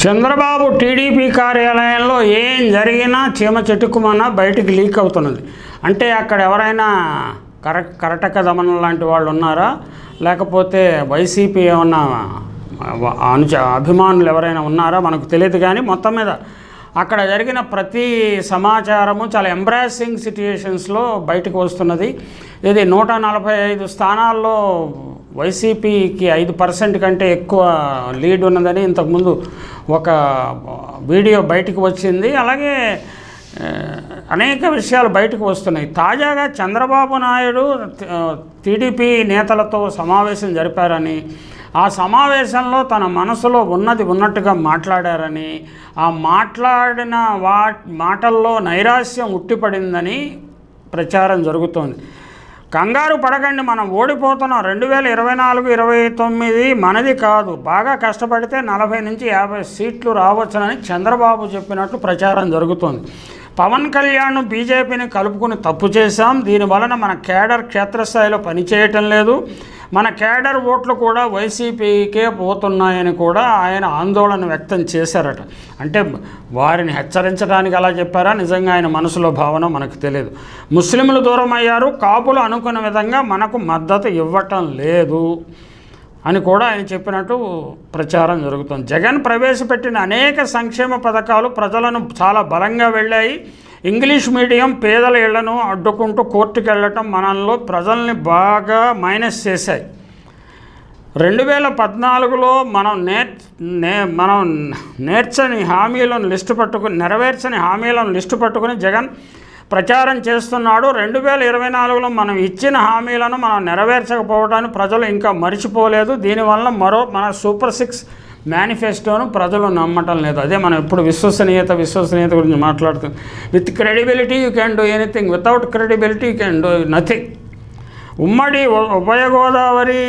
Chandrababu TDP కార్యాలయంలో ఏం జరిగినా చీమ చెట్టుకుమన్నా బయటికి లీక్ అవుతున్నది. అంటే అక్కడ ఎవరైనా కరటక దమనం లాంటి వాళ్ళు ఉన్నారా, లేకపోతే వైసీపీ ఏమన్నా అభిమానులు ఎవరైనా ఉన్నారా మనకు తెలియదు. కానీ మొత్తం మీద అక్కడ జరిగిన ప్రతి సమాచారము చాలా ఎంబ్రాసింగ్ సిట్యుయేషన్స్లో బయటకు వస్తున్నది. ఇది 145 స్థానాల్లో వైసీపీకి 5% కంటే ఎక్కువ లీడ్ ఉన్నదని ఇంతకుముందు ఒక వీడియో బయటకు వచ్చింది. అలాగే అనేక విషయాలు బయటకు వస్తున్నాయి. తాజాగా చంద్రబాబు నాయుడు టీడీపీ నేతలతో సమావేశం జరిపారని, ఆ సమావేశంలో తన మనసులో ఉన్నది ఉన్నట్టుగా మాట్లాడారని, ఆ మాట్లాడిన మాటల్లో నైరాశ్యం ఉట్టిపడిందని ప్రచారం జరుగుతోంది. కంగారు పడకండి, మనం ఓడిపోతున్నాం, 2024-29 మనది కాదు, బాగా కష్టపడితే 40 నుంచి 50 సీట్లు రావచ్చునని చంద్రబాబు చెప్పినట్లు ప్రచారం జరుగుతోంది. పవన్ కళ్యాణ్ బీజేపీని కలుపుకుని తప్పు చేశాం, దీనివలన మన కేడర్ క్షేత్రస్థాయిలో పనిచేయటం లేదు, మన కేడర్ ఓట్లు కూడా వైసీపీకే పోతున్నాయని కూడా ఆయన ఆందోళన వ్యక్తం చేశారట. అంటే వారిని హెచ్చరించడానికి అలా చెప్పారా, నిజంగా ఆయన మనసులో భావన మనకు తెలియదు. ముస్లింలు దూరం అయ్యారు, కాపులు అనుకున్న విధంగా మనకు మద్దతు ఇవ్వటం లేదు అని కూడా ఆయన చెప్పినట్టు ప్రచారం జరుగుతుంది. జగన్ ప్రవేశపెట్టిన అనేక సంక్షేమ పథకాలు ప్రజలను చాలా బలంగా వెళ్ళాయి. ఇంగ్లీష్ మీడియం పేదల ఇళ్లను అడ్డుకుంటూ కోర్టుకు వెళ్ళటం మనల్లో ప్రజల్ని బాగా మైనస్ చేశాయి. 2014లో మనం నెరవేర్చని హామీలను లిస్టు పట్టుకుని జగన్ ప్రచారం చేస్తున్నాడు. 2024లో మనం ఇచ్చిన హామీలను మనం నెరవేర్చకపోవడాన్ని ప్రజలు ఇంకా మర్చిపోలేదు. దీనివల్ల మన సూపర్ 6 మేనిఫెస్టోను ప్రజలు నమ్మటం లేదు. అదే మనం ఇప్పుడు విశ్వసనీయత గురించి మాట్లాడుతున్నాం. With credibility you can do anything, without credibility you can do nothing. ఉభయ గోదావరి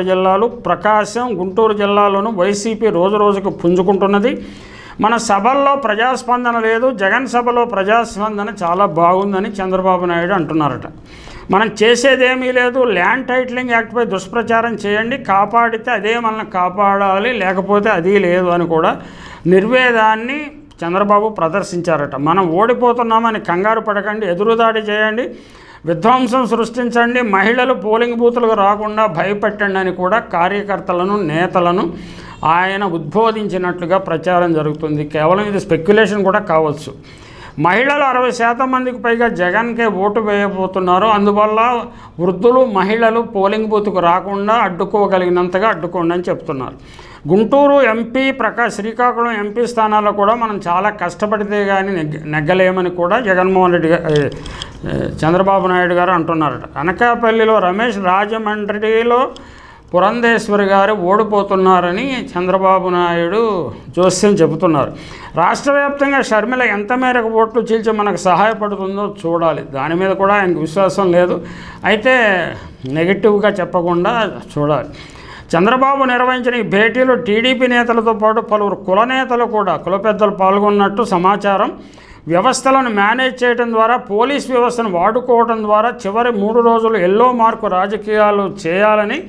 జిల్లాలు ప్రకాశం, గుంటూరు జిల్లాలోనూ వైసీపీ రోజుకు పుంజుకుంటున్నది. మన సభల్లో ప్రజాస్పందన లేదు, జగన్ సభలో ప్రజాస్పందన చాలా బాగుందని చంద్రబాబు నాయుడు అంటున్నారట. మనం చేసేదేమీ లేదు, ల్యాండ్ టైటిలింగ్ యాక్ట్పై దుష్ప్రచారం చేయండి, కాపాడితే అదే మనల్ని కాపాడాలి, లేకపోతే అది లేదు అని కూడా నిర్వేదాన్ని చంద్రబాబు ప్రదర్శించారట. మనం ఓడిపోతున్నామని కంగారు పడకండి, ఎదురుదాడి చేయండి, విధ్వంసం సృష్టించండి, మహిళలు పోలింగ్ బూతులకు రాకుండా భయపెట్టండి అని కూడా కార్యకర్తలను నేతలను ఆయన ఉద్బోధించినట్లుగా ప్రచారం జరుగుతుంది. కేవలం ఇది స్పెక్యులేషన్ కూడా కావచ్చు. మహిళలు 60% మందికి పైగా జగన్కే ఓటు వేయబోతున్నారు. అందువల్ల వృద్ధులు, మహిళలు పోలింగ్ బూత్కు రాకుండా అడ్డుకోగలిగినంతగా అడ్డుకోండి అని చెప్తున్నారు. గుంటూరు ఎంపీ శ్రీకాకుళం ఎంపీ స్థానాల్లో కూడా మనం చాలా కష్టపడితే కానీ నెగ్గలేమని కూడా చంద్రబాబు నాయుడు గారు అంటున్నారట. అనకాపల్లిలో రమేష్, రాజమండ్రిలో పురంధేశ్వరి గారు ఓడిపోతున్నారని చంద్రబాబు నాయుడు జోస్యం చెబుతున్నారు. రాష్ట్ర వ్యాప్తంగా షర్మిల ఎంత మేరకు ఓట్లు చీల్చి మనకు సహాయపడుతుందో చూడాలి. దాని మీద కూడా ఆయనకు విశ్వాసం లేదు. అయితే నెగిటివ్గా చెప్పకుండా చూడాలి. చంద్రబాబు నిర్వహించిన ఈ భేటీలో టీడీపీ నేతలతో పాటు పలువురు కుల పెద్దలు పాల్గొన్నట్టు సమాచారం. వ్యవస్థలను మేనేజ్ చేయడం ద్వారా, పోలీస్ వ్యవస్థను వాడుకోవడం ద్వారా చివరి 3 రోజులు ఎల్లో మార్కు రాజకీయాలు చేయాలని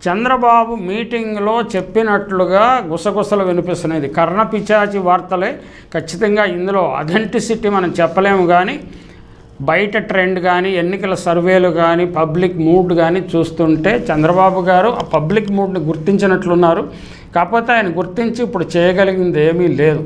చంద్రబాబు మీటింగ్లో చెప్పినట్లుగా గుసగుసలు వినిపిస్తున్నాయి. ఇది కర్ణపిచాచి వార్తలే. ఖచ్చితంగా ఇందులో అథెంటిసిటీ మనం చెప్పలేము. కానీ బయట ట్రెండ్ కానీ, ఎన్నికల సర్వేలు కానీ, పబ్లిక్ మూడ్ కానీ చూస్తుంటే చంద్రబాబు గారు ఆ పబ్లిక్ మూడ్ని గుర్తించినట్లున్నారు. కాకపోతే ఆయన గుర్తించి ఇప్పుడు చేయగలిగింది ఏమీ లేదు.